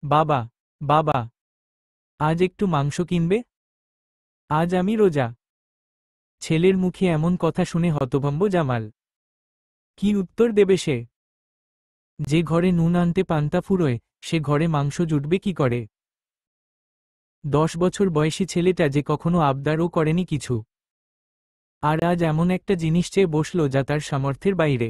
বাবা, বাবা, আজ একটু মাংস কিনবে? আজ আমি রোজা। ছেলের মুখে এমন কথা শুনে হতভম্ব জামাল। কি উত্তর দেবে সে? যে ঘরে নুন আনতে পান্তা ফুরোয়, সে ঘরে মাংস জুটবে কি করে? 10 বছর বয়সী ছেলেটা যে কখনো আবদারও করেনি কিছু, আর আজ এমন একটা জিনিস চেয়ে বসল যা তার সামর্থ্যের বাইরে।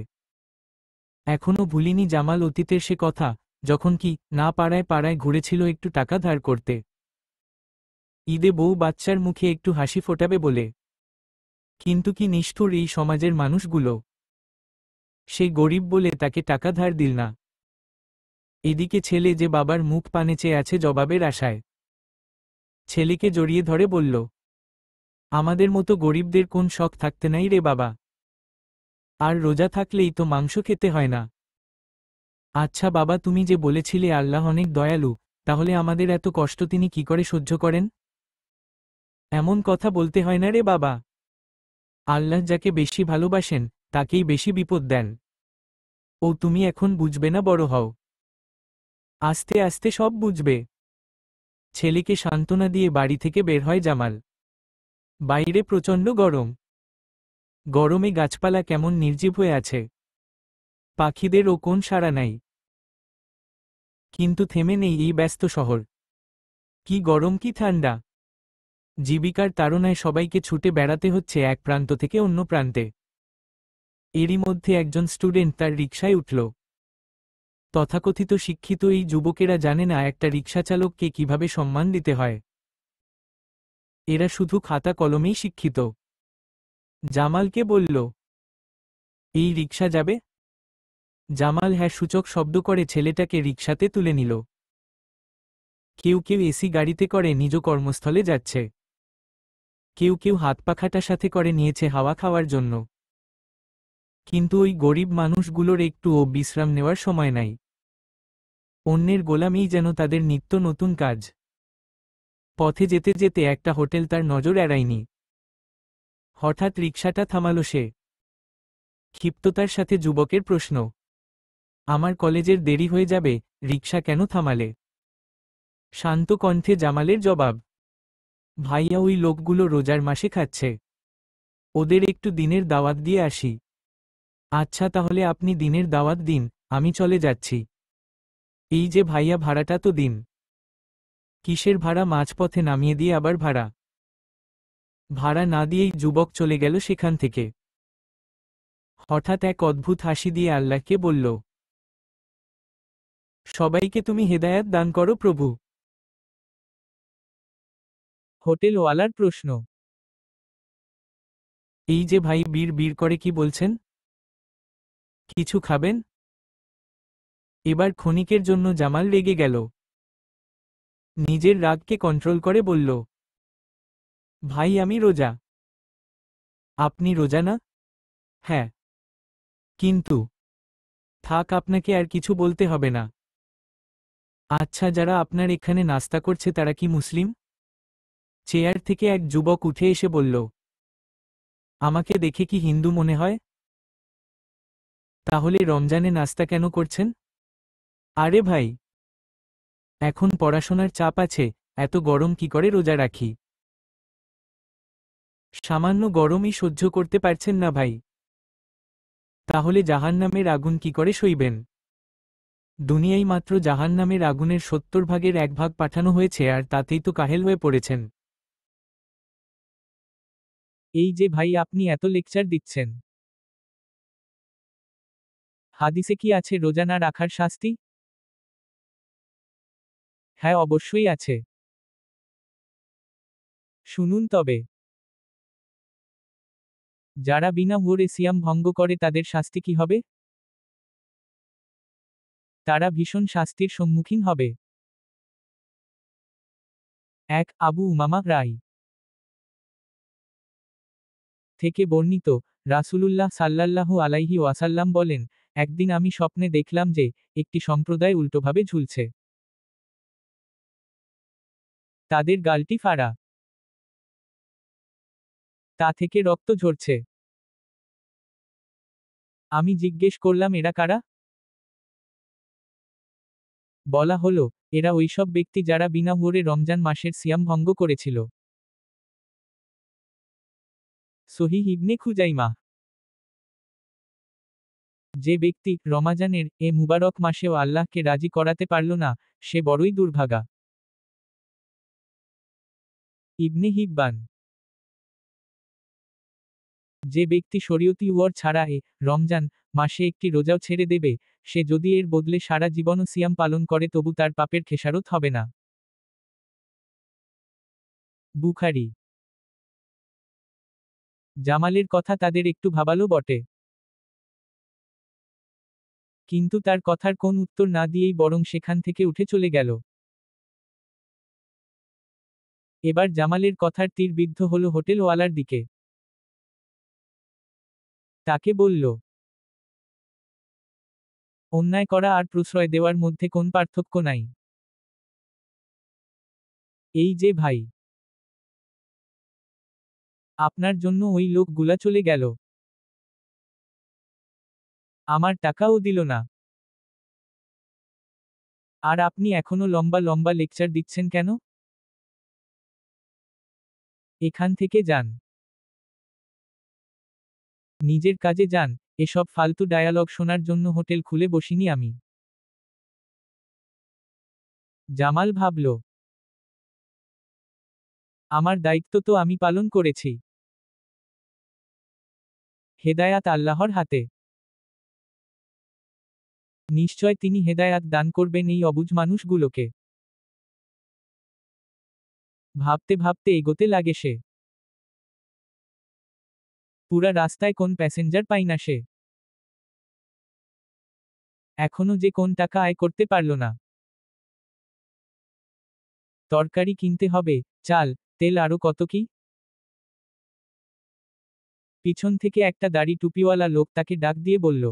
এখনো ভুলিনি জামাল অতীতের সে কথা, যখন কি না পাড়ায় পাড়ায় ঘুরেছিল একটু টাকা ধার করতে, ঈদে বউ বাচ্চার মুখে একটু হাসি ফোটাবে বলে। কিন্তু কি নিষ্ঠুর এই সমাজের মানুষগুলো! সে গরিব বলে তাকে টাকা ধার দিল না। এদিকে ছেলে যে বাবার মুখ পানে চেয়ে আছে জবাবের আশায়। ছেলেকে জড়িয়ে ধরে বলল, আমাদের মতো গরিবদের কোন শখ থাকতে নাই রে বাবা। আর রোজা থাকলেই তো মাংস খেতে হয় না। আচ্ছা বাবা, তুমি যে বলেছিলে আল্লাহ অনেক দয়ালু, তাহলে আমাদের এত কষ্ট তিনি কি করে সহ্য করেন? এমন কথা বলতে হয় না রে বাবা। আল্লাহ যাকে বেশি ভালোবাসেন, তাকেই বেশি বিপদ দেন। ও তুমি এখন বুঝবে না, বড় হও। আস্তে আস্তে সব বুঝবে। ছেলেকে সান্ত্বনা দিয়ে বাড়ি থেকে বের হয় জামাল। বাইরে প্রচণ্ড গরম। গরমে গাছপালা কেমন নির্জীব হয়ে আছে। পাখিদেরও কোন সাড়া নাই। কিন্তু থেমে নেই এই ব্যস্ত শহর। কি গরম, কি ঠান্ডা! জীবিকার তাড়নায় সবাইকে ছুটে বেড়াতে হচ্ছে এক প্রান্ত থেকে অন্য প্রান্তে। এরই মধ্যে একজন স্টুডেন্ট তার রিকশায় উঠল। তথাকথিত শিক্ষিত এই যুবকেরা জানে না একটা রিকশাচালককে কিভাবে সম্মান দিতে হয়। এরা শুধু খাতা কলমেই শিক্ষিত। জামালকে বলল, এই রিকশা যাবে? জামাল হ্যাঁ সূচক শব্দ করে ছেলেটাকে রিকশাতে তুলে নিল। কেউ কেউ এসি গাড়িতে করে নিজ কর্মস্থলে যাচ্ছে। কেউ কেউ হাত পাখাটা সাথে করে নিয়েছে হাওয়া খাওয়ার জন্য। কিন্তু ওই গরিব মানুষগুলোর একটুও বিশ্রাম নেওয়ার সময় নাই। অন্যের গোলামিই যেন তাদের নিত্য নতুন কাজ। পথে যেতে যেতে একটা হোটেল তার নজর এড়ায়নি। হঠাৎ রিকশাটা থামালো সে। ক্ষিপ্ততার সাথে যুবকের প্রশ্ন, আমার কলেজের দেরি হয়ে যাবে, রিকশা কেন থামালে? শান্ত কণ্ঠে জামালের জবাব, ভাইয়া ওই লোকগুলো রোজার মাসে খাচ্ছে। ওদের একটু দিনের দাওয়াত দিয়ে আসি। আচ্ছা তাহলে আপনি দিনের দাওয়াত দিন, আমি চলে যাচ্ছি। এই যে ভাইয়া, ভাড়াটা তো দিন। কিসের ভাড়া? মাঝপথে নামিয়ে দিয়ে আবার ভাড়া? ভাড়া না দিয়েই যুবক চলে গেল সেখান থেকে। হঠাৎ এক অদ্ভুত হাসি দিয়ে আল্লাহকে বলল, সবাইকে তুমি হেদায়াত দান করো প্রভু। হোটেলওয়ালার প্রশ্ন, এই যে ভাই বীর বীর করে কি বলছেন? কিছু খাবেন? এবার ক্ষণিকের জন্য জামাল রেগে গেল। নিজের রাগকে কন্ট্রোল করে বলল, ভাই আমি রোজা। আপনি রোজা না? হ্যাঁ। কিন্তু থাক, আপনাকে আর কিছু বলতে হবে না। আচ্ছা, যারা আপনার এখানে নাস্তা করছে তারা কি মুসলিম? চেয়ার থেকে এক যুবক উঠে এসে বলল, আমাকে দেখে কি হিন্দু মনে হয়? তাহলে রমজানে নাস্তা কেন করছেন? আরে ভাই, এখন পড়াশোনার চাপ আছে, এত গরম কি করে রোজা রাখি? সামান্য গরমই সহ্য করতে পারছেন না ভাই? তাহলে জাহান্নামের আগুন কি করে সইবেন? দুনিয়ায় মাত্র জাহান্নামের আগুনের 70 ভাগের 1 ভাগ পাঠানো হয়েছে, আর তাতেই তো কাহেল হয়ে পড়েছেন। এই যে ভাই, আপনি এত লেকচার দিচ্ছেন। হাদিসে কি আছে রোজা না রাখার শাস্তি? হ্যাঁ অবশ্যই আছে। শুনুন তবে। যারা বিনা ভোরে সিয়াম ভঙ্গ করে তাদের শাস্তি কি হবে? তারা ভীষণ শাস্তির সম্মুখীন হবে। এক আবু উমামা রাই থেকে বর্ণিত, রাসূলুল্লাহ সাল্লাল্লাহু আলাইহি ওয়াসাল্লাম বলেন, একদিন আমি স্বপ্নে দেখলাম যে, একটি সম্প্রদায় উল্টোভাবে ঝুলছে। তাদের গালটি ফাড়া। তা থেকে রক্ত ঝরছে। আমি জিজ্ঞেস করলাম, এরা কারা? বলা হলো, এরা ওইসব ব্যক্তি যারা বিনা ভোরে রমজান মাসের সিয়াম ভঙ্গ করেছিল। সহিহ ইবনে খুজাইমাহ। যে ব্যক্তি রমাজানের এ মুবারক মাসেও আল্লাহকে রাজি করাতে পারল না, সে বড়ই দুর্ভাগা। ইবনে হিব্বান। যে ব্যক্তি শরীয়তি ওয়ার ছাড়া রমজান মাসে একটি রোজাও ছেড়ে দেবে, সে যদি এর বদলে সারা জীবনও সিয়াম পালন করে তবু তার পাপের খেসারত হবে না। বুখারী। জামালের কথা তাদের একটু ভাবালো বটে, কিন্তু তার কথার কোন উত্তর না দিয়েই বরং সেখান থেকে উঠে চলে গেল। এবার জামালের কথার তীর বিদ্ধ হল হোটেলওয়ালার দিকে। তাকে বলল, অন্যায় করা আর প্রশ্রয় দেওয়ার মধ্যে কোন পার্থক্য নাই? এই যে ভাই, আপনার জন্য ওই লোকগুলা চলে গেল, আমার টাকাও দিল না, আর আপনি এখনো লম্বা লম্বা লেকচার দিচ্ছেন কেন? এখান থেকে যান, নিজের কাজে যান। এসব ফালতু ডায়ালগ শোনার জন্য হোটেল খুলে বসিনি আমি। জামাল ভাবল, আমার দায়িত্ব তো আমি পালন করেছি, হেদায়াত আল্লাহর হাতে। নিশ্চয় তিনি হেদায়াত দান করবেন এই অবুঝ মানুষগুলোকে। ভাবতে ভাবতে এগোতে লাগে সে। পুরা রাস্তায় কোন প্যাসেঞ্জার পাই না সে। এখনো যে কোন টাকা আয় করতে পারল না। তরকারি কিনতে হবে, চাল, তেল আরো কত কি। পিছন থেকে একটা দাড়ি টুপিওয়ালা লোক তাকে ডাক দিয়ে বলল,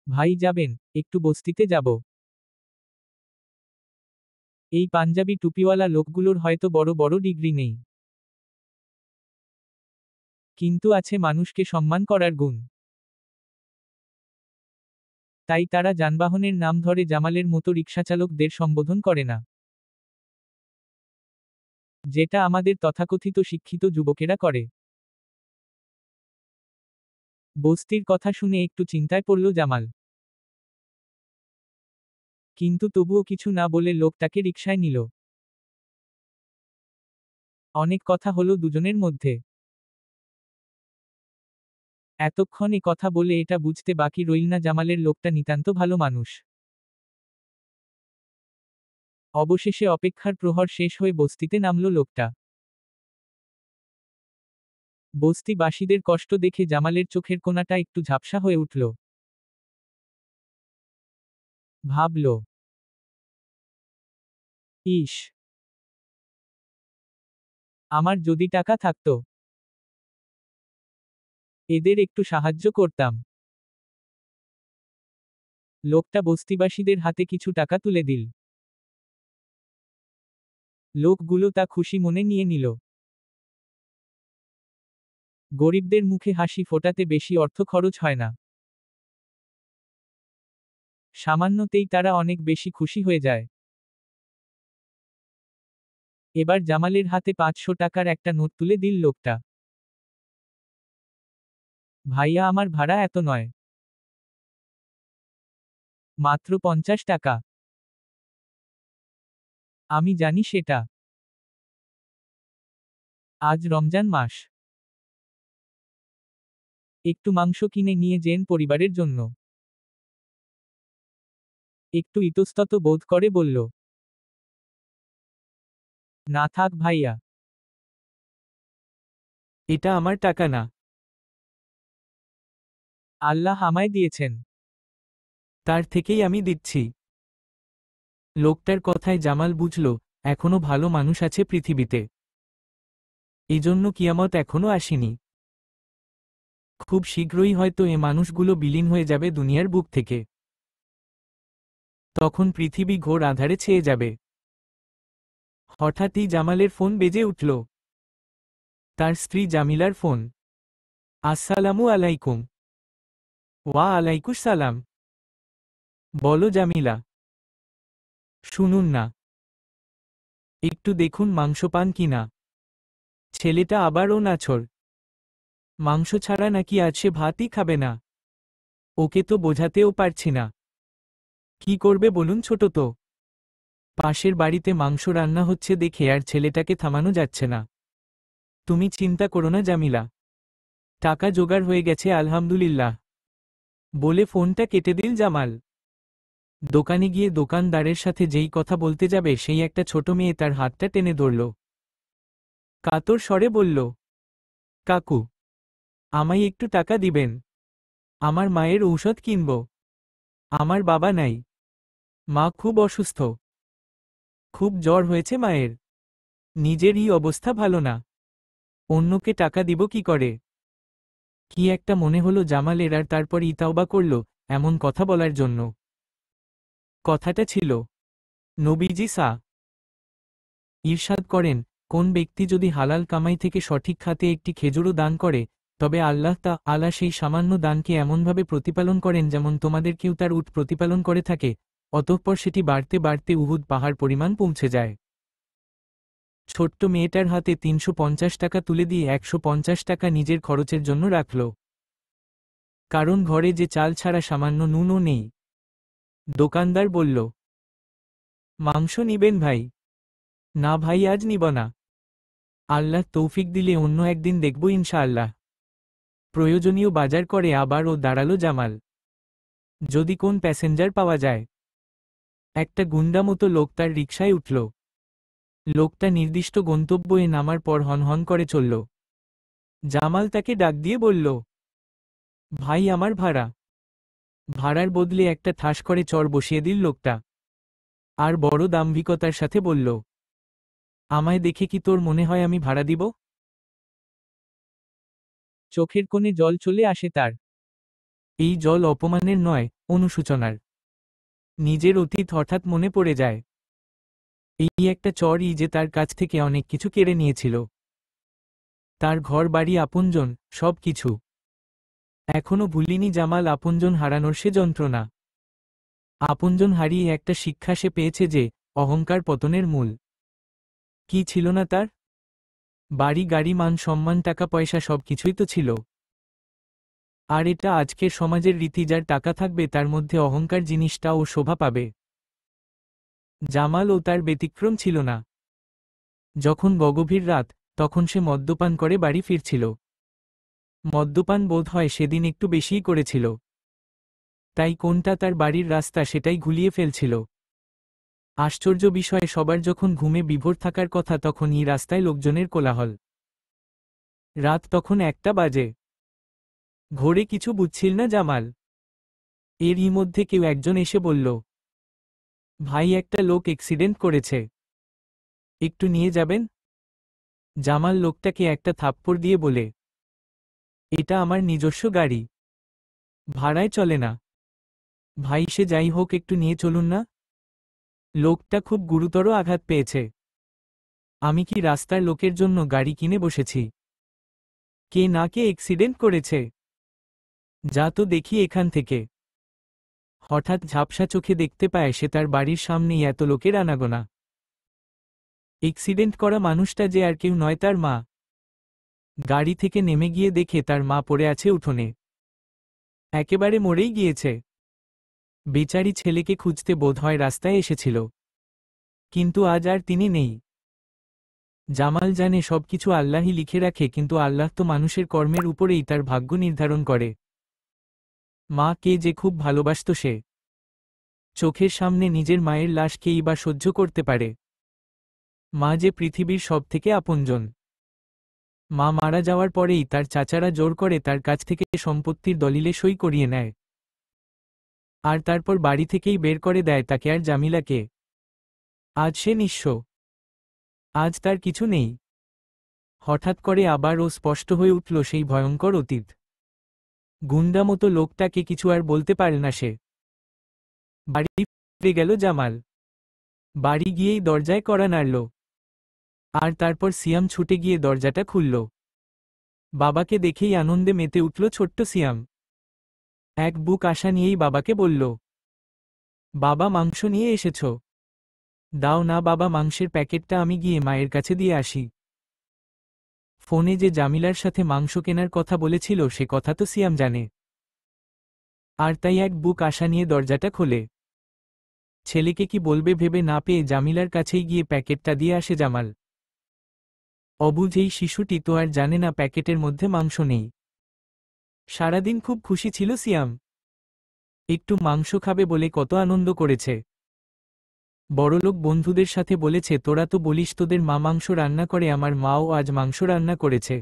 ভাই যাবেন, একটু বস্তিতে যাব। এই পাঞ্জাবি টুপিওয়ালা লোকগুলোর হয়তো বড় বড় ডিগ্রি নেই, কিন্তু আছে মানুষকে সম্মান করার গুণ। তাই তারা যানবাহনের নাম ধরে জামালের মতো রিকশাচালকদের সম্বোধন করে না, যেটা আমাদের তথাকথিত শিক্ষিত যুবকেরা করে। বস্তির কথা শুনে একটু চিন্তায় পড়ল জামাল, কিন্তু তবুও কিছু না বলে লোকটাকে রিকশায় নিল। অনেক কথা হলো দুজনের মধ্যে। এতক্ষণ এ কথা বলে এটা বুঝতে বাকি রইল না জামালের লোকটা নিতান্ত ভালো মানুষ। অবশেষে অপেক্ষার প্রহর শেষ হয়ে বস্তিতে নামল লোকটা। বস্তিবাসীদের কষ্ট দেখে জামালের চোখের কোণাটা একটু ঝাপসা হয়ে উঠল। ভাবল, ইস, আমার যদি টাকা থাকতো, এদের একটু সাহায্য করতাম। লোকটা বস্তিবাসীদের হাতে কিছু টাকা তুলে দিল। লোকগুলো তা খুশি মনে নিয়ে নিল। গরিবদের মুখে হাসি ফোটাতে বেশি অর্থ খরচ হয় না, সামান্যতেই তারা অনেক বেশি খুশি হয়ে যায়। এবার জামালের হাতে 500 টাকার একটা নোট তুলে দিল লোকটা। ভাইয়া, আমার ভাড়া এত নয়, মাত্র 50 টাকা। আমি জানি সেটা, আজ রমজান মাস, একটু মাংস কিনে নিয়ে যেন পরিবারের জন্য। একটু ইতস্তত বোধ করে বলল, না থাক ভাইয়া, এটা আমার টাকা না, আল্লাহ আমায় দিয়েছেন, তার থেকেই আমি দিচ্ছি। লোকটার কথায় জামাল বুঝল, এখনো ভালো মানুষ আছে পৃথিবীতে, এজন্য কিয়ামত এখনো আসেনি। খুব শীঘ্রই হয়তো এ মানুষগুলো বিলীন হয়ে যাবে দুনিয়ার বুক থেকে। তখন পৃথিবী ঘোর আঁধারে ছেয়ে যাবে। হঠাৎই জামালের ফোন বেজে উঠল। তার স্ত্রী জামিলার ফোন। আসসালামু আলাইকুম। ওয়া আলাইকুস সালাম। বলো জামিলা। শুনুন না, একটু দেখুন মাংস পান কিনা। ছেলেটা আবারও নাছোড়। মাংস ছাড়া নাকি আজ সে ভাতই খাবে না। ওকে তো বোঝাতেও পারছি না। কি করবে বলুন, ছোট তো। পাশের বাড়িতে মাংস রান্না হচ্ছে দেখে আর ছেলেটাকে থামানো যাচ্ছে না। তুমি চিন্তা করো না জামিলা, টাকা জোগাড় হয়ে গেছে আলহামদুলিল্লাহ, বলে ফোনটা কেটে দিল জামাল। দোকানে গিয়ে দোকানদারের সাথে যেই কথা বলতে যাবে সেই একটা ছোট মেয়ে তার হাতটা টেনে ধরল। কাতর স্বরে বলল, কাকু, আমায় একটু টাকা দিবেন, আমার মায়ের ঔষধ কিনব। আমার বাবা নাই, মা খুব অসুস্থ, খুব জ্বর হয়েছে মায়ের, নিজেরই অবস্থা ভালো না, অন্যকে টাকা দিব কি করে। কি একটা মনে হলো জামালের, আর তারপর ইতাওবা করল এমন কথা বলার জন্য। কথাটা ছিল, নবীজি ইরশাদ করেন, কোন ব্যক্তি যদি হালাল কামাই থেকে সঠিক খাতে একটি খেজুরও দান করে, তবে আল্লাহ আলা সেই সামান্য দানকে এমনভাবে প্রতিপালন করেন যেমন তোমাদের কেউ তার উট প্রতিপালন করে থাকে, অতঃপর সেটি বাড়তে বাড়তে উহুদ পাহাড় পরিমাণ পৌঁছে যায়। ছোট্ট মেয়েটার হাতে ৩৫০ টাকা তুলে দিয়ে ১৫০ টাকা নিজের খরচের জন্য রাখল। কারণ ঘরে যে চাল ছাড়া সামান্য নুনও নেই। দোকানদার বলল, মাংস নিবেন ভাই? না ভাই, আজ নিব না, আল্লাহ তৌফিক দিলে অন্য একদিন দেখব ইনশাআল্লাহ। প্রয়োজনীয় বাজার করে আবার ও দাঁড়ালো জামাল। যদি কোন প্যাসেঞ্জার পাওয়া যায়। একটা গুন্ডা মতো লোক তার রিকশায় উঠল। লোকটা নির্দিষ্ট গন্তব্যে নামার পর হনহন করে চলল। জামাল তাকে ডাক দিয়ে বলল, ভাই আমার ভাড়া। ভাড়ার বদলে একটা ঠাস করে চর বসিয়ে দিল লোকটা, আর বড় দাম্ভিকতার সাথে বলল, আমায় দেখে কি তোর মনে হয় আমি ভাড়া দিব? চোখের কোণে জল চলে আসে তার। এই জল অপমানের নয়, অনুশোচনার। নিজের অতীত হঠাৎ মনে পড়ে যায়। এই একটা চরই যে তার কাছ থেকে অনেক কিছু কেড়ে নিয়েছিল। তার ঘর বাড়ি, আপনজন, সব কিছু। এখনো ভুলিনি জামাল আপনজন হারানোর সে যন্ত্রণা। আপনজন হারিয়ে একটা শিক্ষা সে পেয়েছে যে অহংকার পতনের মূল। কি ছিল না তার? বাড়ি, গাড়ি, মান সম্মান, টাকা পয়সা, সবকিছুই তো ছিল। আর এটা আজকের সমাজের রীতি, যার টাকা থাকবে তার মধ্যে অহংকার জিনিসটাও শোভা পাবে। জামালও তার ব্যতিক্রম ছিল না। যখন গগভীর রাত, তখন সে মদ্যপান করে বাড়ি ফিরছিল। মদ্যপান বোধ হয় সেদিন একটু বেশিই করেছিল। তাই কোনটা তার বাড়ির রাস্তা সেটাই ঘুলিয়ে ফেলছিল। আশ্চর্য বিষয়ে সবার যখন ঘুমে বিভোর থাকার কথা তখন এই রাস্তায় লোকজনের কোলাহল। রাত তখন 1টা বাজে। ঘোরে কিছু বুঝছিল না জামাল। এরই মধ্যে কেউ একজন এসে বলল, ভাই একটা লোক অ্যাক্সিডেন্ট করেছে, একটু নিয়ে যাবেন? জামাল লোকটাকে একটা থাপ্পড় দিয়ে বলে, এটা আমার নিজস্ব গাড়ি, ভাড়ায় চলে না। ভাই সে যাই হোক, একটু নিয়ে চলুন না। লোকটা খুব গুরুতর আঘাত পেয়েছে। আমি কি রাস্তার লোকের জন্য গাড়ি কিনে বসেছি? কে না কে অ্যাক্সিডেন্ট করেছে, যা তো দেখি এখান থেকে। হঠাৎ ঝাপসা চোখে দেখতে পায় সে তার বাড়ির সামনেই এত লোকের আনাগোনা। অ্যাক্সিডেন্ট করা মানুষটা যে আর কেউ নয়, তার মা। গাড়ি থেকে নেমে গিয়ে দেখে তার মা পড়ে আছে উঠোনে, একেবারে মরেই গিয়েছে। বেচারি ছেলেকে খুঁজতে বোধহয় রাস্তায় এসেছিল, কিন্তু আজ আর তিনি নেই। জামাল জানে সবকিছু আল্লাহই লিখে রাখে, কিন্তু আল্লাহ তো মানুষের কর্মের উপরেই তার ভাগ্য নির্ধারণ করে। মা কে যে খুব ভালোবাসত সে। চোখের সামনে নিজের মায়ের লাশকেই বা সহ্য করতে পারে। মা যে পৃথিবীর সবথেকে আপনজন। মা মারা যাওয়ার পরেই তার চাচারা জোর করে তার কাছ থেকে সম্পত্তির দলিলে সই করিয়ে নেয়, আর তারপর বাড়ি থেকেই বের করে দেয় তাকে আর জামিলাকে। আজ সে নিঃস্ব। আজ তার কিছু নেই। হঠাৎ করে আবার ও স্পষ্ট হয়ে উঠল সেই ভয়ঙ্কর অতীত। গুন্ডা মতো লোকটাকে কিছু আর বলতে পারে না সে। বাড়ি ফিরে গেল জামাল। বাড়ি গিয়েই দরজায় কড়া নাড়ল, আর তারপর সিয়াম ছুটে গিয়ে দরজাটা খুলল। বাবাকে দেখেই আনন্দে মেতে উঠল ছোট্ট সিয়াম। এক বুক আশা নিয়েই বাবাকে বলল, বাবা মাংস নিয়ে এসেছ? দাও না বাবা, মাংসের প্যাকেটটা আমি গিয়ে মায়ের কাছে দিয়ে আসি। ফোনে যে জামিলার সাথে মাংস কেনার কথা বলেছিল সে কথা তো সিয়াম জানে, আর তাই এক বুক আশা নিয়ে দরজাটা খোলে। ছেলেকে কি বলবে ভেবে না পেয়ে জামিলার কাছেই গিয়ে প্যাকেটটা দিয়ে আসে জামাল। অবুঝ এই শিশুটি তো আর জানে না প্যাকেটের মধ্যে মাংস নেই। সারাদিন খুব খুশি ছিল সিয়াম, একটু মাংস খাবে বলে কত আনন্দ করেছে। বড়লোক বন্ধুদের সাথে বলেছে, তোরা তো বলিস তোদের মা মাংস রান্না করে, আমার মাও আজ মাংস রান্না করেছে।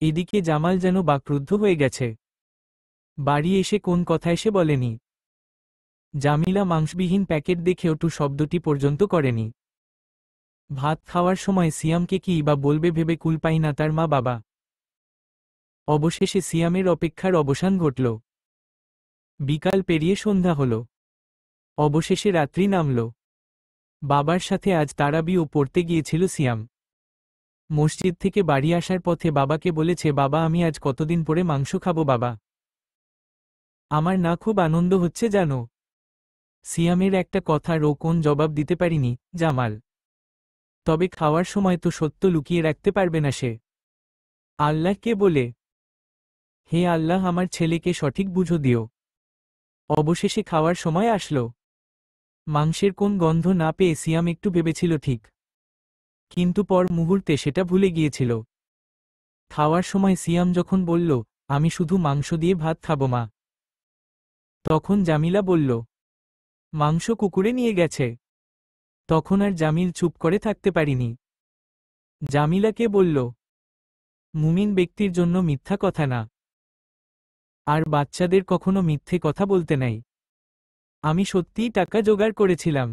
এদিকে জামাল যেন বাকরুদ্ধ হয়ে গেছে। বাড়ি এসে কোন কথা এসে বলেনি। জামিলা মাংসবিহীন প্যাকেট দেখেও টু শব্দটি পর্যন্ত করেনি। ভাত খাওয়ার সময় সিয়ামকে কি বা বলবে ভেবে কুল পাই না তার মা বাবা। অবশেষে সিয়ামের অপেক্ষার অবসান ঘটল। বিকাল পেরিয়ে সন্ধ্যা হল। অবশেষে রাত্রি নামল। বাবার সাথে আজ তারাবিও পড়তে গিয়েছিল সিয়াম। মসজিদ থেকে বাড়ি আসার পথে বাবাকে বলেছে, বাবা আমি আজ কতদিন পরে মাংস খাবো বাবা, আমার না খুব আনন্দ হচ্ছে জানো। সিয়ামের একটা কথার ও কোন জবাব দিতে পারিনি জামাল। তবে খাওয়ার সময় তো সত্য লুকিয়ে রাখতে পারবে না সে। আল্লাহকে বলে, হে আল্লাহ আমার ছেলেকে সঠিক বুঝো দিও। অবশেষে খাওয়ার সময় আসলো। মাংসের কোন গন্ধ না পেয়ে সিয়াম একটু ভেবেছিল ঠিক, কিন্তু পর মুহূর্তে সেটা ভুলে গিয়েছিল। খাওয়ার সময় সিয়াম যখন বলল, আমি শুধু মাংস দিয়ে ভাত খাবো মা, তখন জামিলা বলল, মাংস কুকুরে নিয়ে গেছে। তখন আর জামিল চুপ করে থাকতে পারিনি। জামিলাকে বলল, মুমিন ব্যক্তির জন্য মিথ্যা কথা না, আর বাচ্চাদের কখনো মিথ্যে কথা বলতে নাই। আমি সত্যিই টাকা জোগাড় করেছিলাম,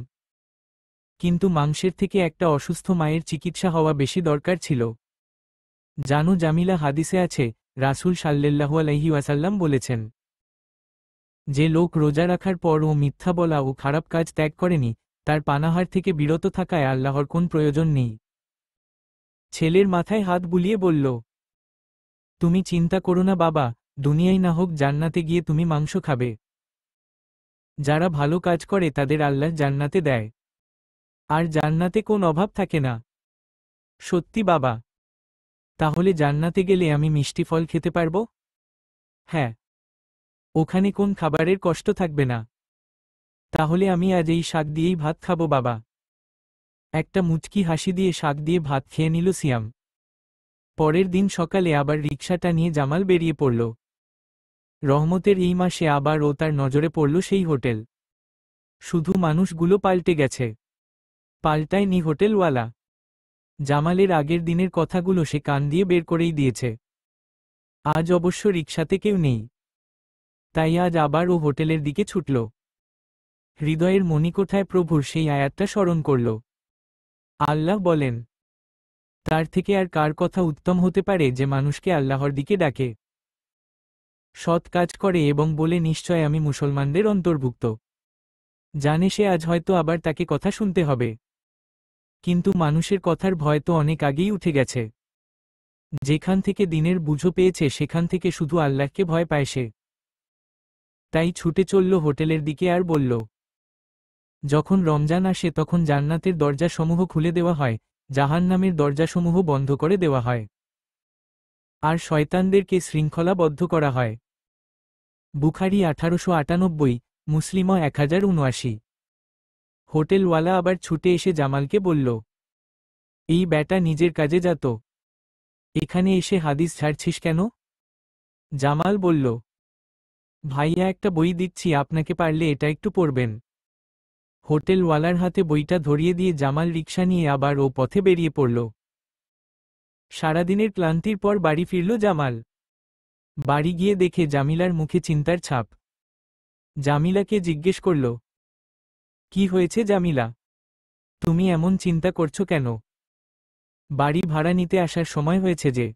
কিন্তু মাংসের থেকে একটা অসুস্থ মায়ের চিকিৎসা হওয়া বেশি দরকার ছিল। জানো জামিলা, হাদিসে আছে রাসূল সাল্লাল্লাহু আলাইহি ওয়াসাল্লাম বলেছেন, যে লোক রোজা রাখার পর ও মিথ্যা বলা ও খারাপ কাজ ত্যাগ করেনি, তার পানাহার থেকে বিরত থাকায় আল্লাহর কোন প্রয়োজন নেই। ছেলের মাথায় হাত বুলিয়ে বলল, তুমি চিন্তা করো না বাবা, দুনিয়ায় না হোক জান্নাতে গিয়ে তুমি মাংস খাবে। যারা ভালো কাজ করে তাদের আল্লাহ জান্নাতে দেয়, আর জান্নাতে কোন অভাব থাকে না। সত্যি বাবা, তাহলে জান্নাতে গেলে আমি মিষ্টি ফল খেতে পারবো? হ্যাঁ। ওখানে কোন খাবারের কষ্ট থাকবে না। তাহলে আমি আজ এই শাক দিয়েই ভাত খাবো বাবা। একটা মুচকি হাসি দিয়ে শাক দিয়ে ভাত খেয়ে নিল সিয়াম। পরের দিন সকালে আবার রিকশাটা নিয়ে জামাল বেরিয়ে পড়ল। রহমতের এই মাসে আবার ও তার নজরে পড়ল সেই হোটেল। শুধু মানুষগুলো পাল্টে গেছে, পাল্টায়নি হোটেলওয়ালা। জামালের আগের দিনের কথাগুলো সে কান দিয়ে বের করেই দিয়েছে। আজ অবশ্য রিকশাতে কেউ নেই, তাই আজ আবার ও হোটেলের দিকে ছুটল। হৃদয়ের মণিকোঠায় প্রভুর সেই আয়াতটা স্মরণ করল। আল্লাহ বলেন, তার থেকে আর কার কথা উত্তম হতে পারে যে মানুষকে আল্লাহর দিকে ডাকে, সৎ কাজ করে এবং বলে নিশ্চয় আমি মুসলমানদের অন্তর্ভুক্ত। জানে সে আজ হয়তো আবার তাকে কথা শুনতে হবে, কিন্তু মানুষের কথার ভয় তো অনেক আগেই উঠে গেছে। যেখান থেকে দিনের বুঝো পেয়েছে সেখান থেকে শুধু আল্লাহকে ভয় পায় সে। তাই ছুটে চলল হোটেলের দিকে আর বলল, যখন রমজান আসে তখন জান্নাতের দরজাসমূহ খুলে দেওয়া হয়, জাহান্নামের দরজাসমূহ বন্ধ করে দেওয়া হয়, আর শয়তানদেরকে শৃঙ্খলাবদ্ধ করা হয়। বুখারী 1898, মুসলিম 1079। হোটেলওয়ালা আবার ছুটে এসে জামালকে বলল, এই ব্যাটা নিজের কাজে যাত, এখানে এসে হাদিস ছাড়ছিস কেন? জামাল বলল, ভাইয়া একটা বই দিচ্ছি আপনাকে, পারলে এটা একটু পড়বেন। হোটেলওয়ালার হাতে বইটা ধরিয়ে দিয়ে জামাল রিকশা নিয়ে আবার ও পথে বেরিয়ে পড়ল। সারাদিনের ক্লান্তির পর বাড়ি ফিরল জামাল। বাড়ি গিয়ে দেখে জামিলার মুখে চিন্তার ছাপ। জামিলাকে জিজ্ঞেস করল, কি হয়েছে জামিলা, তুমি এমন চিন্তা করছো কেন? বাড়ি ভাড়া নিতে আসার সময় হয়েছে যে,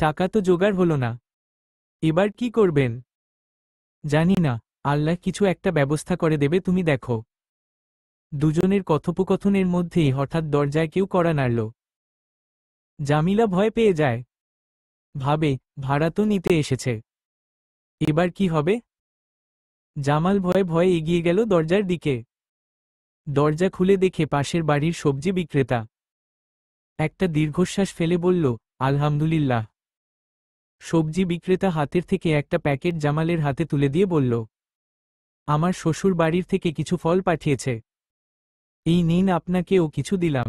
টাকা তো জোগাড় হলো না, এবার কি করবেন? জানি না, আল্লাহ কিছু একটা ব্যবস্থা করে দেবে, তুমি দেখো। দুজনের কথোপকথনের মধ্যেই হঠাৎ দরজায় কেউ কড়া নাড়ল। জামিলা ভয় পেয়ে যায়, ভাবে ভাড়া তো নিতে এসেছে, এবার কি হবে? জামাল ভয়ে ভয়ে এগিয়ে গেল দরজার দিকে। দরজা খুলে দেখে পাশের বাড়ির সবজি বিক্রেতা। একটা দীর্ঘশ্বাস ফেলে বলল, আলহামদুলিল্লাহ। সবজি বিক্রেতা হাতের থেকে একটা প্যাকেট জামালের হাতে তুলে দিয়ে বলল, আমার শ্বশুর বাড়ির থেকে কিছু ফল পাঠিয়েছে। এই নিন, আপনাকেও কিছু দিলাম।